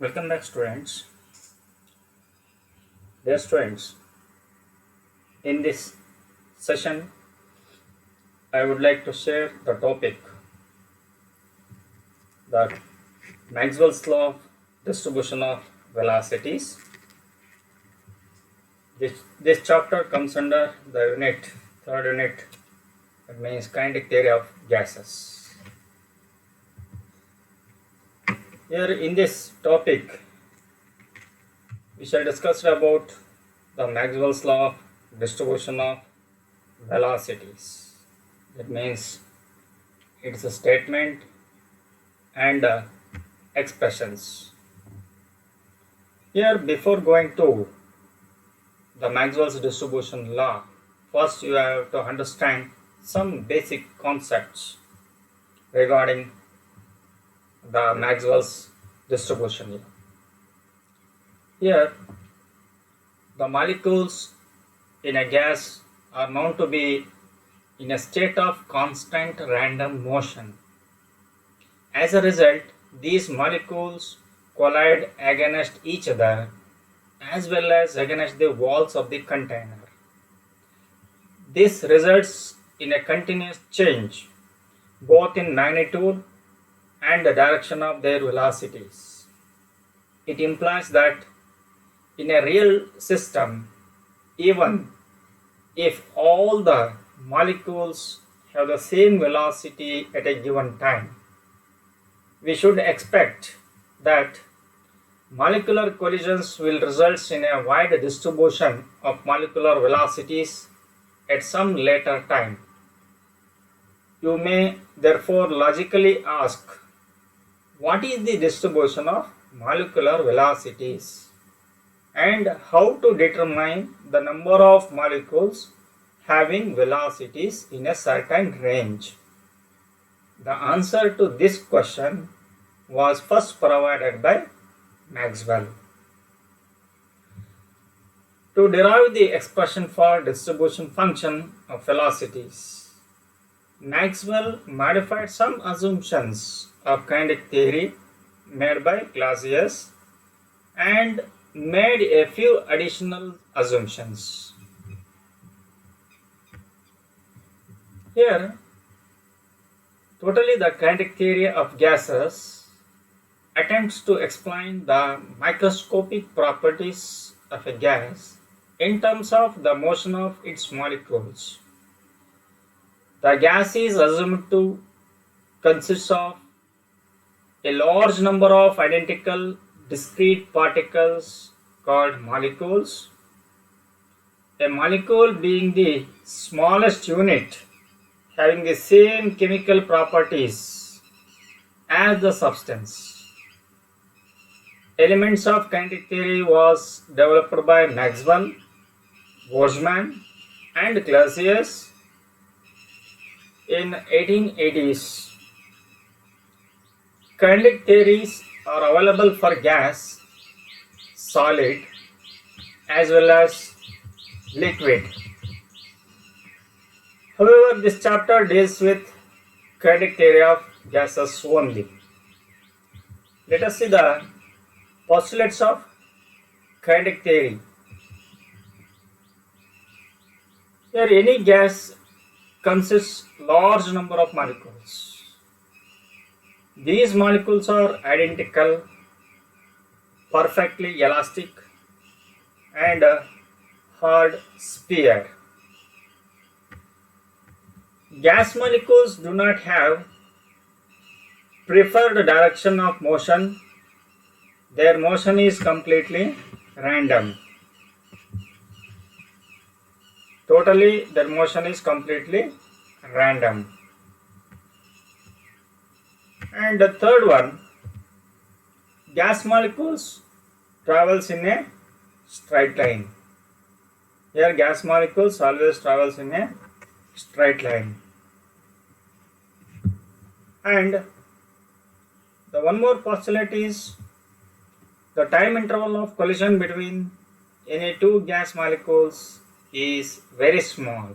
Welcome back, students. Dear students, in this session, I would like to share the topic that Maxwell's law of distribution of velocities. This chapter comes under the third unit, that means kinetic theory of gases. Here in this topic, we shall discuss about the Maxwell's law of distribution of velocities. That means it's a statement and expressions. Here, before going to the Maxwell's distribution law, first you have to understand some basic concepts regarding the Maxwell's distribution law. Here, the molecules in a gas are known to be in a state of constant random motion. As a result, these molecules collide against each other as well as against the walls of the container. This results in a continuous change both in magnitude and the direction of their velocities. It implies that in a real system, even if all the molecules have the same velocity at a given time, we should expect that molecular collisions will result in a wide distribution of molecular velocities at some later time. You may therefore logically ask, what is the distribution of molecular velocities and how to determine the number of molecules having velocities in a certain range? The answer to this question was first provided by Maxwell. To derive the expression for distribution function of velocities, Maxwell modified some assumptions of kinetic theory made by Clausius and made a few additional assumptions. Here, totally the kinetic theory of gases attempts to explain the microscopic properties of a gas in terms of the motion of its molecules. The gas is assumed to consist of a large number of identical discrete particles called molecules. A molecule being the smallest unit having the same chemical properties as the substance. Elements of kinetic theory was developed by Maxwell, Boltzmann and Clausius in 1880s. Kinetic theories are available for gas, solid as well as liquid. However, this chapter deals with kinetic theory of gases only. Let us see the postulates of kinetic theory. Here, any gas consists large number of molecules. These molecules are identical, perfectly elastic and hard sphere. Gas molecules do not have preferred direction of motion. Their motion is completely random. Totally, their motion is completely random. And the third one, gas molecules travels in a straight line. Here, gas molecules always travels in a straight line. And the one more postulate is the time interval of collision between any two gas molecules is very small.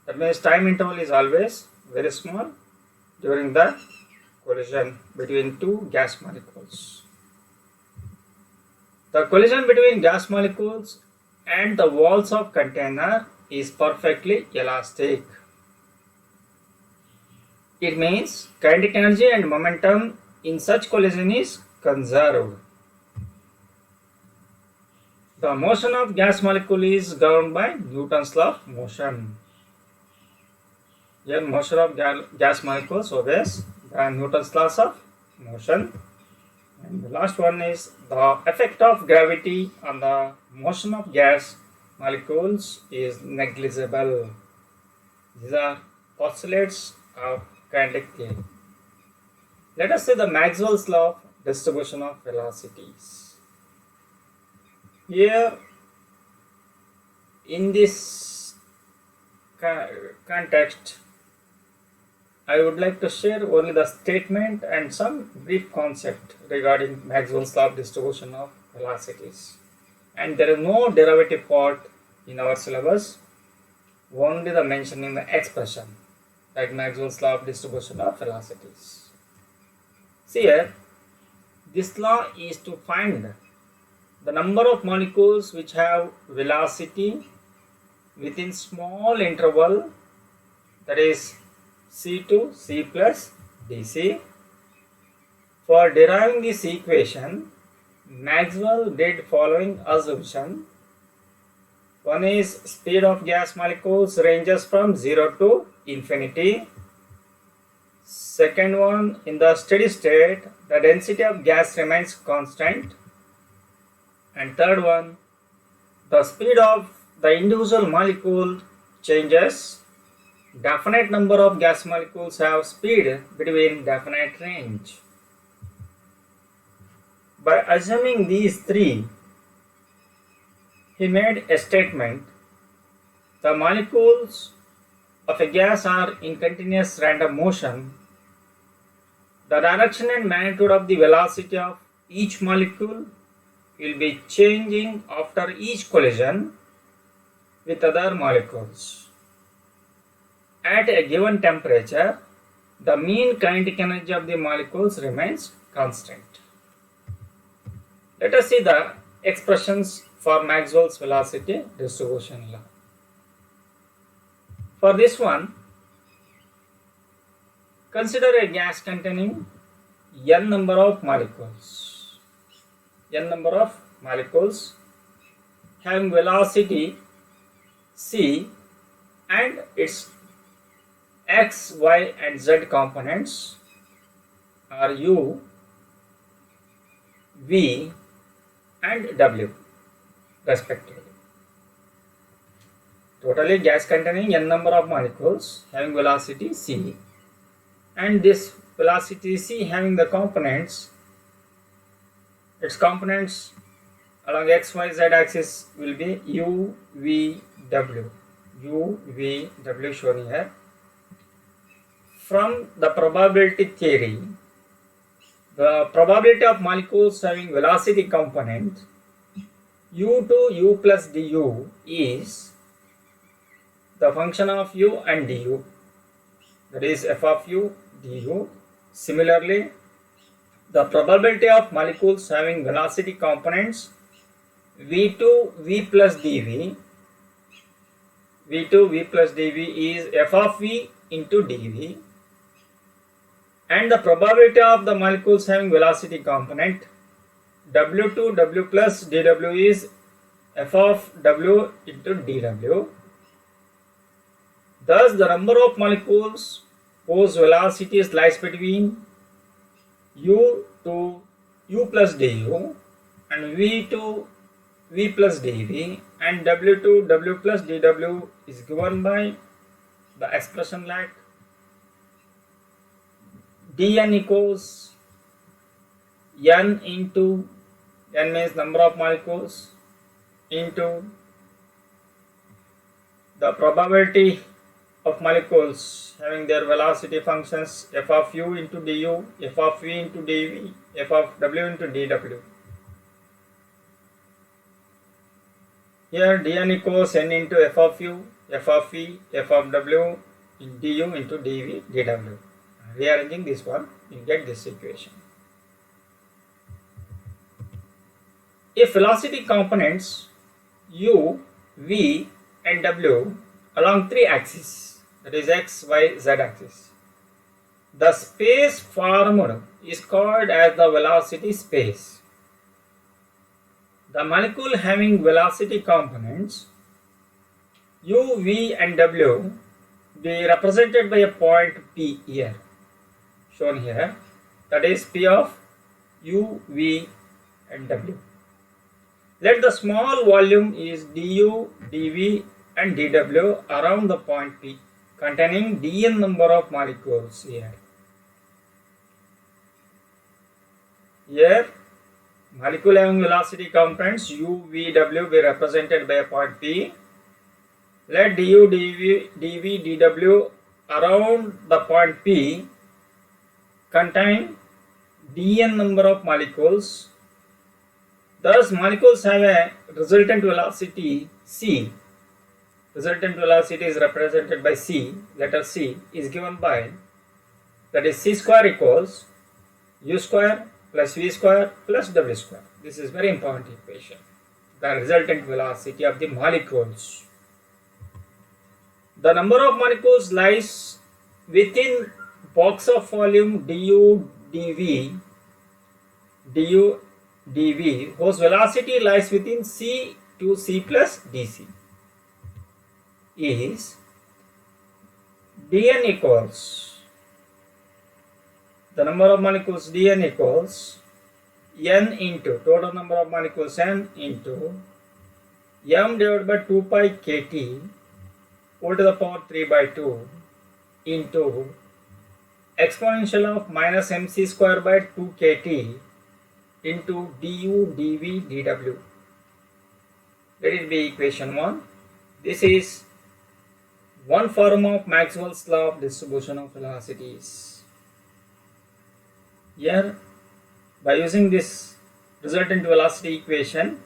That means time interval is always very small during the collision between two gas molecules. The collision between gas molecules and the walls of container is perfectly elastic. It means kinetic energy and momentum in such collision is conserved. The motion of gas molecule is governed by Newton's law of motion. Here motion of gas molecules obeys the Newton's laws of motion. And the last one is the effect of gravity on the motion of gas molecules is negligible. These are postulates of kinetic theory. Let us see the Maxwell's law of distribution of velocities. Here in this context, I would like to share only the statement and some brief concept regarding Maxwell's law of distribution of velocities. And there is no derivative part in our syllabus, only the mentioning the expression like Maxwell's law of distribution of velocities. See here, this law is to find the number of molecules which have velocity within small interval, that is c to c plus dc. For deriving this equation, Maxwell did following assumption. One is speed of gas molecules ranges from 0 to infinity. Second one, in the steady state, the density of gas remains constant. And third one, the speed of the individual molecule changes. Definite number of gas molecules have speed between definite range. By assuming these three, he made a statement: the molecules of a gas are in continuous random motion. The direction and magnitude of the velocity of each molecule will be changing after each collision with other molecules. At a given temperature, the mean kinetic energy of the molecules remains constant. Let us see the expressions for Maxwell's velocity distribution law. For this one, consider a gas containing n number of molecules. N number of molecules having velocity c and its x, y and z components are u, v and w respectively. Totally gas containing n number of molecules having velocity c, and this velocity c having the components, its components along x, y, z axis will be u, v, w. U, v, w shown here. From the probability theory, the probability of molecules having velocity component u to u plus du is the function of u and du, that is f of u du. Similarly, the probability of molecules having velocity components v2 v plus dv, v2 v plus dv is f of v into dv, and the probability of the molecules having velocity component w2 w plus dw is f of w into dw. Thus, the number of molecules whose velocity lies between u to u plus du and v to v plus dv and w to w plus dw is given by the expression like dn equals n into, n means number of molecules, into the probability of molecules having their velocity functions f of u into du, f of v into dv, f of w into dw. Here dn equals n into f of u, f of v, f of w, in du into dv, dw. Rearranging this one. you get this equation. If velocity components u, v and w along three axes, that is x, y, z axis, the space formed is called as the velocity space. The molecule having velocity components u, v and w be represented by a point P here, shown here, that is P of u, v and w. Let the small volume is du, dv and dw around the point P containing dn number of molecules here. Here, molecule having velocity components u, v, w be represented by a point P. Let du, dv, dw around the point P contain dn number of molecules. Thus, molecules have a resultant velocity c. Resultant velocity is represented by c. Letter c is given by, that is c square equals u square plus v square plus w square. This is very important equation. The resultant velocity of the molecules. The number of molecules lies within box of volume du, dv, whose velocity lies within c to c plus dc is dn equals, the number of molecules dn equals n into total number of molecules n into m divided by 2 pi kt e to the power 3 by 2 into exponential of minus mc square by 2 kt into du, dv, dw. Let it be equation 1. This is one form of Maxwell's law of distribution of velocities. Here, by using this resultant velocity equation,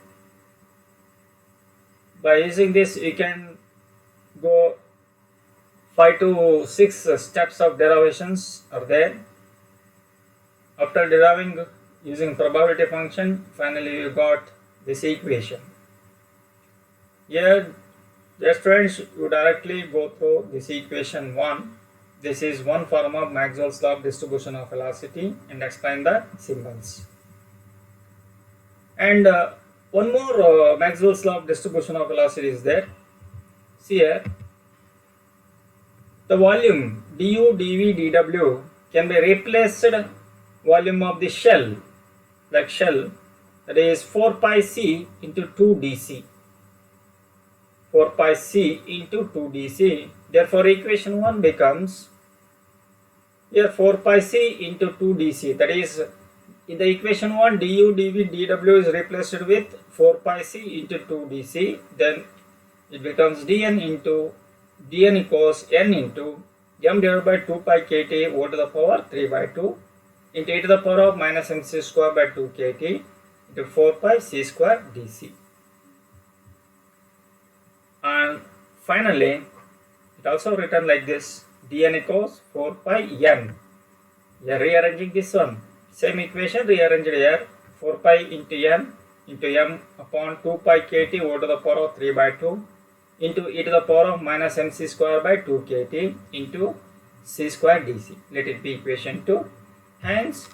by using this we can go 5 to 6 steps of derivations are there. After deriving using probability function, finally you got this equation. Here, the students, you directly go through this equation 1. This is one form of Maxwell's law of distribution of velocity and explain the symbols. And one more Maxwell's law of distribution of velocity is there. See here, the volume du, dv, dw can be replaced volume of the shell, like shell, that is 4 pi c into 2 dc. 4 pi c into 2 dc. Therefore, equation 1 becomes here 4 pi c into 2 dc. That is, in the equation 1, du, dv, dw is replaced with 4 pi c into 2 dc. Then it becomes dn equals n into m divided by 2 pi kt e to the power 3 by 2 into e to the power of minus mc square by 2 kt into 4 pi c square dc. And finally, it also written like this, dn equals 4 pi n. We are rearranging this one. Same equation rearranged here, 4 pi into n into m upon 2 pi kt e to the power of 3 by 2 into e to the power of minus mc square by 2 kt into c square dc. Let it be equation 2. Hence,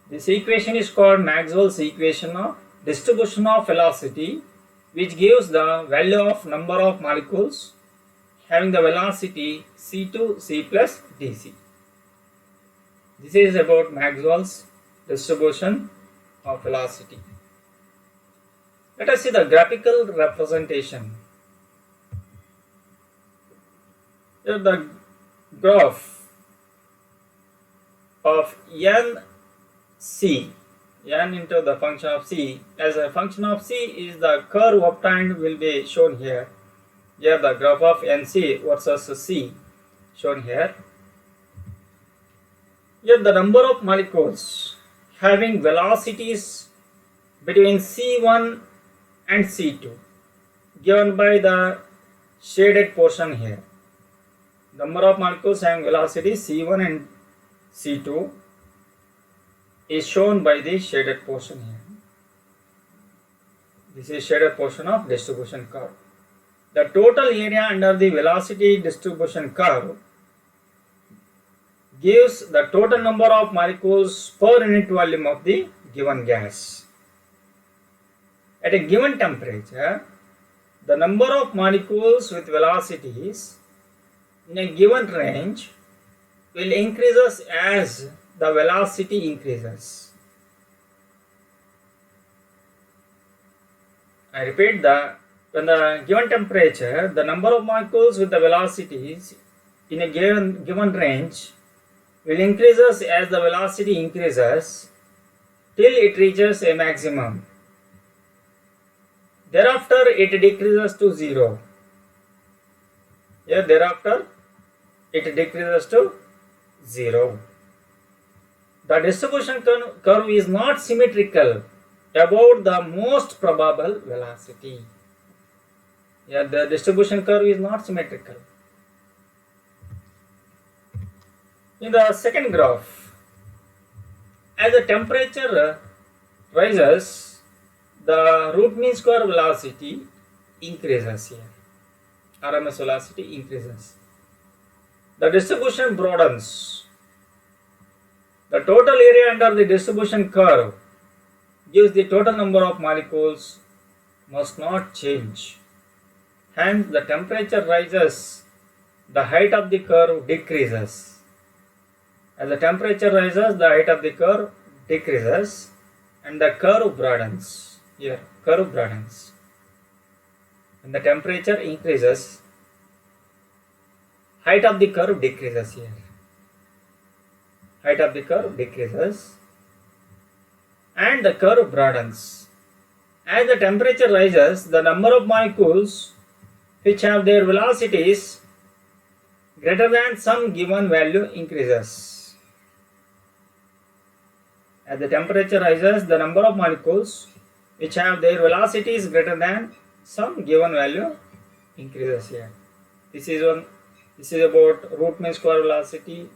this equation is called Maxwell's equation of distribution of velocity, which gives the value of number of molecules having the velocity c to c plus dc. This is about Maxwell's distribution of velocity. Let us see the graphical representation. Here the graph of nc, n into the function of c, as a function of c is the curve obtained will be shown here. Here the graph of nc versus c shown here. Here the number of molecules having velocities between c1 and c2 given by the shaded portion here. Number of molecules having velocity c1 and c2 is shown by the shaded portion here. This is shaded portion of distribution curve. The total area under the velocity distribution curve gives the total number of molecules per unit volume of the given gas. At a given temperature, the number of molecules with velocities in a given range will increase as the velocity increases. I repeat that when the given temperature, the number of molecules with the velocities in a given range will increase as the velocity increases till it reaches a maximum. Thereafter, it decreases to 0. Thereafter, it decreases to 0. The distribution curve is not symmetrical about the most probable velocity. The distribution curve is not symmetrical. In the second graph, as the temperature rises, the root mean square velocity increases here. RMS velocity increases. The distribution broadens. The total area under the distribution curve gives the total number of molecules must not change. Hence, the temperature rises, the height of the curve decreases. As the temperature rises, the height of the curve decreases and the curve broadens. Here, curve broadens. When the temperature increases, height of the curve decreases here. Height of the curve decreases and the curve broadens. As the temperature rises, the number of molecules which have their velocities greater than some given value increases. As the temperature rises, the number of molecules which have their velocities greater than some given value increases here. This is about root mean square velocity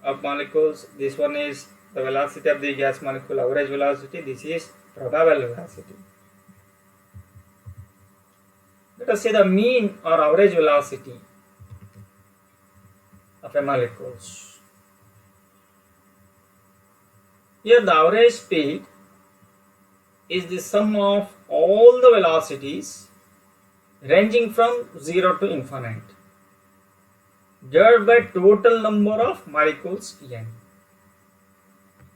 of molecules. This one is the velocity of the gas molecule, average velocity. This is probable velocity. Let us say the mean or average velocity of a molecule. Here the average speed is the sum of all the velocities ranging from 0 to infinite divided by total number of molecules n.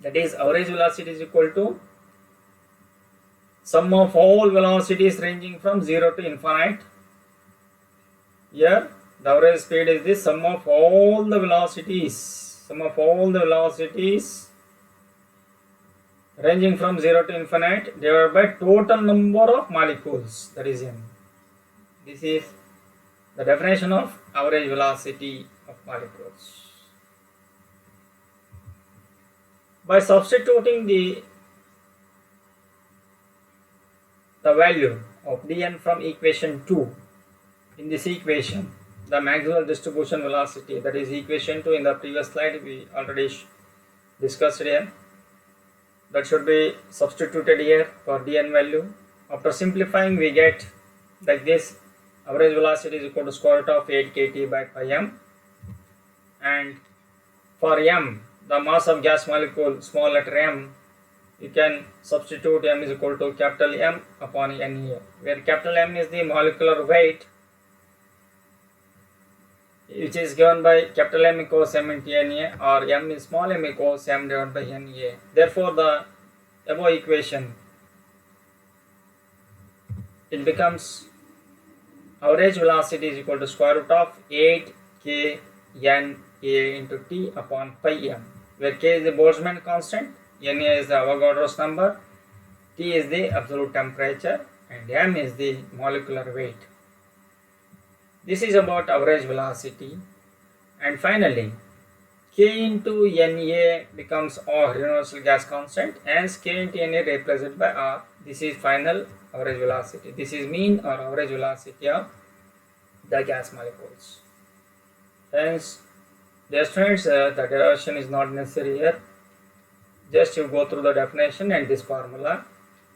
That is, average velocity is equal to sum of all velocities ranging from 0 to infinite. Here the average speed is the sum of all the velocities ranging from 0 to infinite divided by total number of molecules, that is n. This is the definition of average velocity of molecules. By substituting the value of dn from equation 2 in this equation, the Maxwell distribution velocity, that is equation 2 in the previous slide we already discussed here, that should be substituted here for dn value. After simplifying, we get like this: average velocity is equal to square root of 8 kT by pi m, and for m, the mass of gas molecule, small letter m, you can substitute m is equal to capital M upon Na, where capital M is the molecular weight, which is given by capital M equals m into Na, or m is small m equals m divided by Na. Therefore, the above equation, it becomes average velocity is equal to square root of 8 k n a into T upon pi m, where k is the Boltzmann constant, Na is the Avogadro's number, T is the absolute temperature, and m is the molecular weight. This is about average velocity. And finally, K into Na becomes R, universal gas constant, and K into Na represented by R. This is final average velocity. This is mean or average velocity of the gas molecules. Hence, dear students, the derivation is not necessary here. Just you go through the definition and this formula.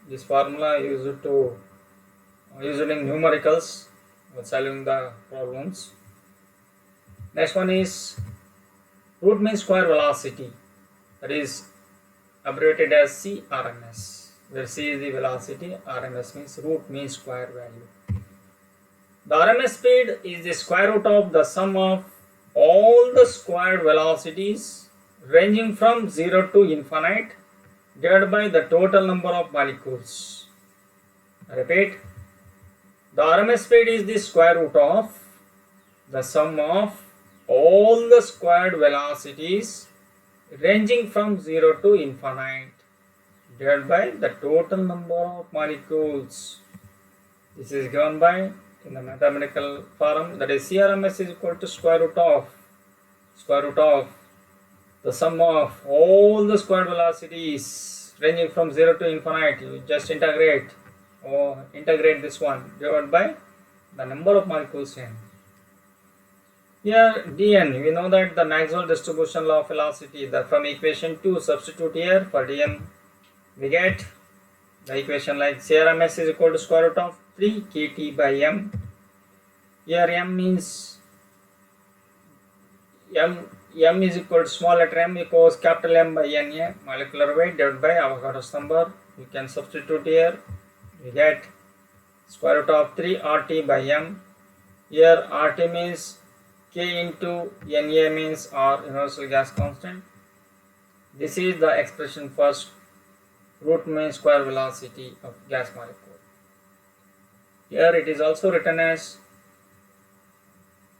This formula used in numericals for solving the problems. Next one is root mean square velocity, that is abbreviated as CRMS, where C is the velocity, RMS means root mean square value. The RMS speed is the square root of the sum of all the squared velocities ranging from 0 to infinite divided by the total number of molecules. I repeat, the RMS speed is the square root of the sum of all the squared velocities ranging from 0 to infinite divided by the total number of molecules. This is given by in the mathematical form, that is CRMS is equal to square root of the sum of all the squared velocities ranging from 0 to infinite. You just integrate this one divided by the number of molecules n. Here dn, we know that the Maxwell distribution law of velocity, from equation 2 substitute here for dn, we get the equation like CRMS is equal to square root of 3 kt by m. Here m means m is equal to small letter m equals capital M by Na, molecular weight divided by Avogadro's number. You can substitute here, we get square root of 3 RT by m. Here RT means K into Na means R, universal gas constant. This is the expression for root mean square velocity of gas molecule. Here it is also written as,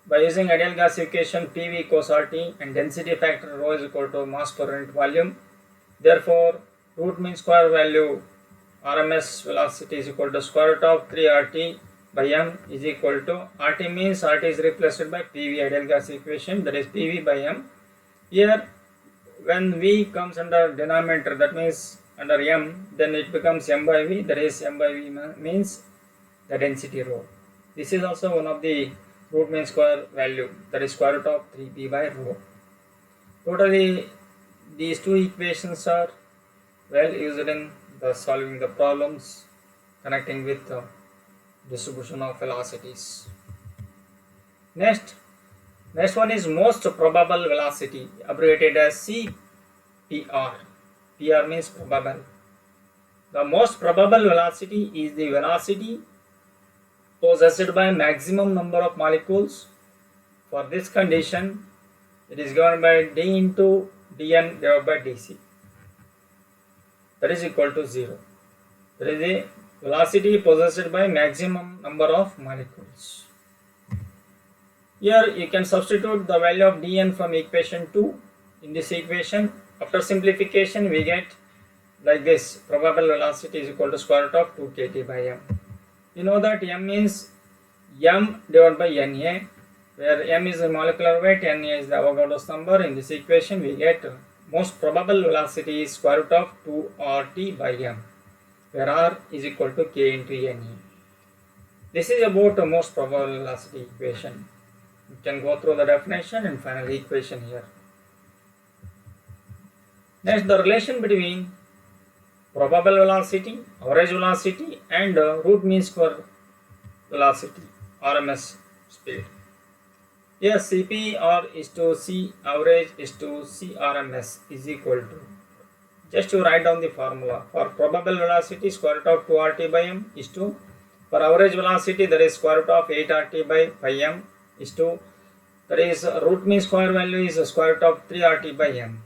by using ideal gas equation, PV equals RT and density factor rho is equal to mass per unit volume. Therefore, root mean square value RMS velocity is equal to square root of 3 RT by m is equal to, RT means RT is replaced by PV, ideal gas equation, that is PV by m. Here when V comes under denominator, that means under m, then it becomes m by V, that is m by V means the density rho. This is also one of the root mean square value, that is square root of 3p by rho. Totally these two equations are well used in the solving the problems connecting with the distribution of velocities. Next one is most probable velocity, abbreviated as CPR. PR means probable. The most probable velocity is the velocity possessed by maximum number of molecules. For this condition, it is given by d into dn divided by dc, that is equal to 0. That is the velocity possessed by maximum number of molecules. Here you can substitute the value of dn from equation 2 in this equation. After simplification, we get like this: probable velocity is equal to square root of 2 kt by m. You know that m means m divided by Na, where m is the molecular weight, Na is the Avogadro's number. In this equation, we get most probable velocity is square root of 2 RT by m, where R is equal to K into Na. This is about the most probable velocity equation. You can go through the definition and final equation here. Next, the relation between probable velocity, average velocity and root mean square velocity, RMS speed. Here CPR is to C average is to C RMS is equal to, just to write down the formula. For probable velocity, square root of 2 RT by m is to, for average velocity, that is square root of 8 RT by pi m is to, that is root mean square value is square root of 3 RT by m.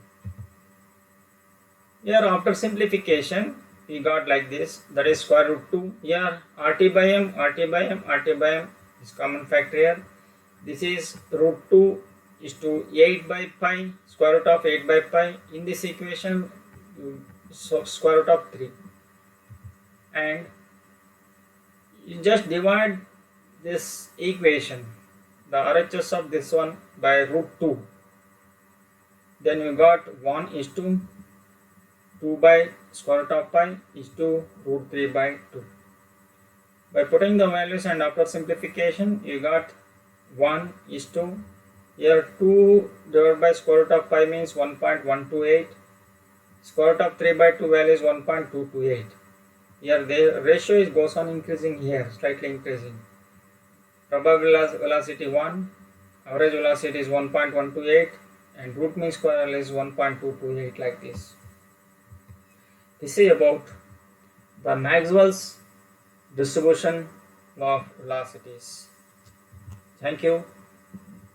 Here after simplification, we got like this, that is square root 2. Here RT by m is common factor here. This is root 2 is to 8 by pi, square root of 8 by pi. In this equation, square root of 3. And you just divide this equation, the RHS of this one, by root 2. Then you got 1 is to 2 by square root of pi is to root 3 by 2. By putting the values and after simplification, you got 1 is to, here 2 divided by square root of pi means 1.128. Square root of 3 by 2 value is 1.228. Here the ratio goes on increasing here, slightly increasing. Probable velocity 1, average velocity is 1.128 and root mean square is 1.228 like this. This is about the Maxwell's distribution of velocities. Thank you.